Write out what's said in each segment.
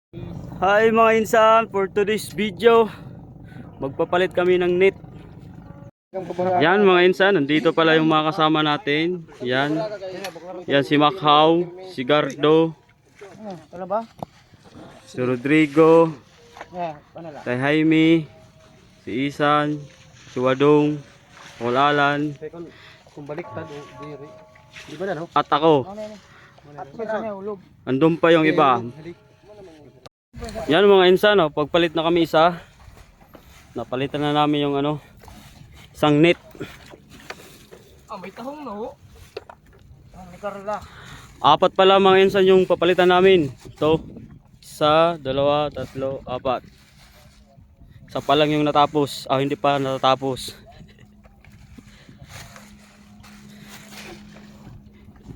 Hi mga insan, for today's video magpapalit kami ng net. Yan mga insan, nandito pala yung mga kasama natin. Yan si Macau, si Gardo, si Rodrigo, si Jaime, si Isan, si Wadong, Alan, at ako. Andun pa yung iba. Yan mga insan, pagpalit na kami isa. Napalitan na namin yung isang net. May tahong no. Apat pala mga insan yung papalitan namin. Ito, isa, dalawa, tatlo, apat. Isa pa lang yung natapos. Hindi pa natatapos.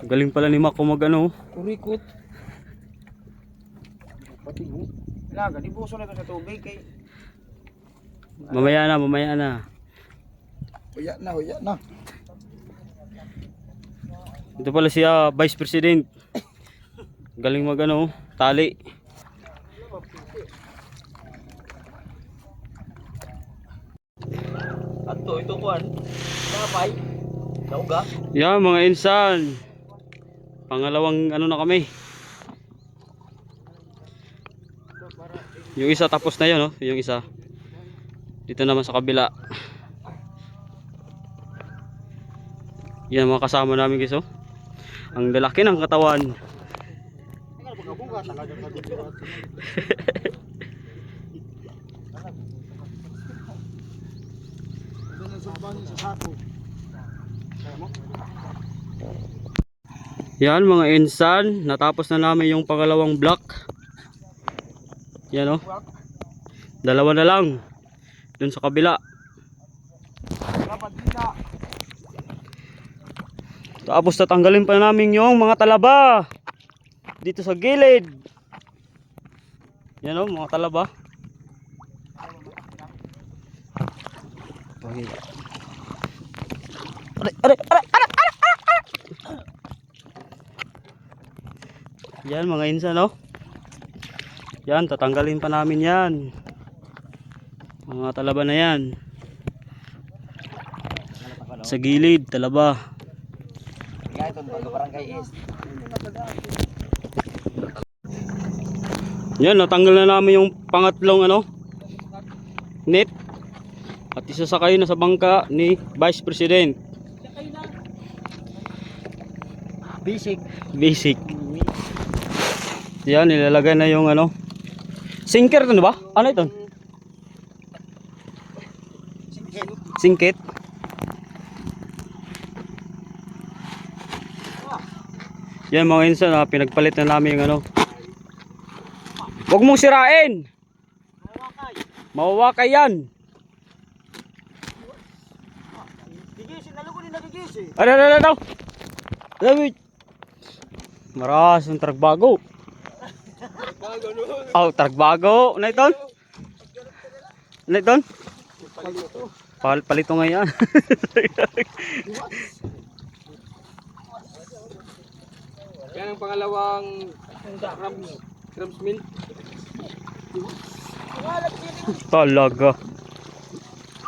Galing pala ni Mac mag Kurikot. Pati mo. Laga, di buso na ito sa tubig kay. Mamaya na. Huya na. Ito pala siya, Vice President. Galing mag tali. Ito kuan. Napay. Dauga. Yan mga insan. Pangalawang na kami. Yung isa tapos na yun, yung isa. Dito naman sa kabila. Yan mga kasama namin guys, Ang lalaki ng katawan. Yan mga insan, natapos na namin yung pangalawang block. Yan dalawa na lang dun sa kabila. Tapos tatanggalin pa namin yung mga talaba dito sa gilid. Yan mga talaba. Okay. Yan mga insan Yan, tatanggalin pa namin yan. Mga talaba na yan. Sa gilid, talaba. Yan, natanggal na namin yung pangatlong net. At isasakay na sa bangka ni Vice President. Basic. Yan, nilalagay na yung sinker to ba? Ano ito? Singkit. Yan mga insan, pinagpalit na namin yung Huwag mong sirain. Mawawakay yan. Gigisin, nalugo din nagigisin. Ano. Maras yung tragbago. Tragbago. Ano ito? Palito nga yan. Yan ang pangalawang crumbs mill. Talaga.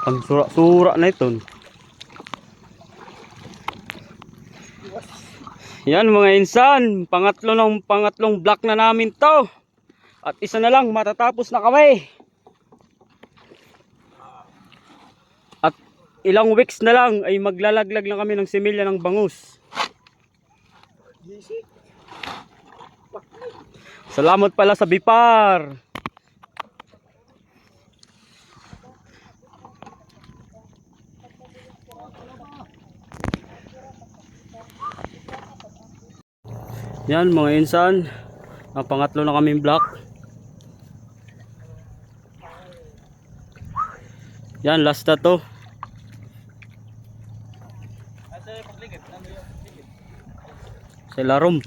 Ang sura na ito. Yan mga insan, pangatlong block na namin to. At isa na lang, matatapos na kami. At ilang weeks na lang ay maglalaglag na kami ng similya ng bangus. Salamat pala sa Bipar. Yan mga insan, ang pangatlo na kaming block. Yan, last na to. Sa larom.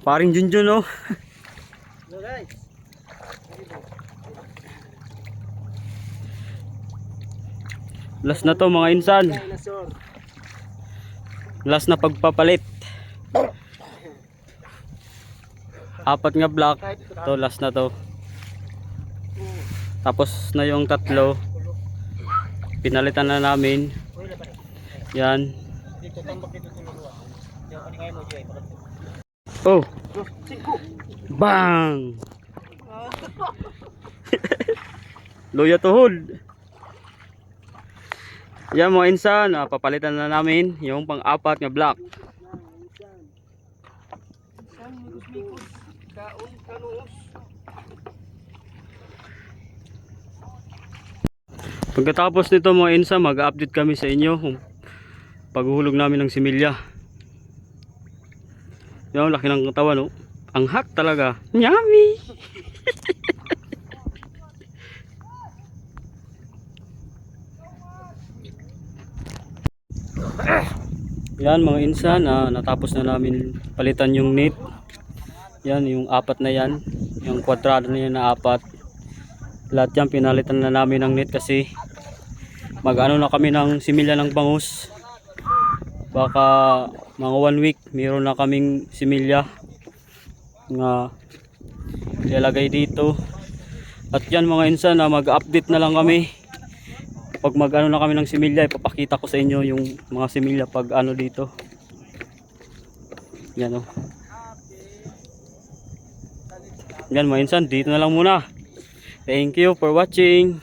Paring Junjun Last na to mga insan. Last na pagpapalit. apat nga block. To last na to. Tapos na yung tatlo. Pinalitan na namin. Yan. Oh. Bang. Loya tuhod. Yan mga insan, papalitan na namin yung pang-apat nga block. Pagkatapos nito mga insan, mag-update kami sa inyo kung paghuhulog namin ng similya. Yan, laki ng katawan, no? Ang hak talaga. Yummy! Yan mga insan, natapos na namin palitan yung net. Yan, yung apat na yan. Yung kwadrado na yan na apat. Lahat yan pinalitan na namin ng net kasi mag-ano na kami ng similya ng bangus. Baka mga 1 week mayroon na kaming similya nga ilalagay dito. At yan mga insan, mag-update na lang kami. Pag mag-ano na kami ng similya, ipapakita ko sa inyo yung mga similya pag ano dito. Yan o. Yan mga insan, dito na lang muna. Thank you for watching.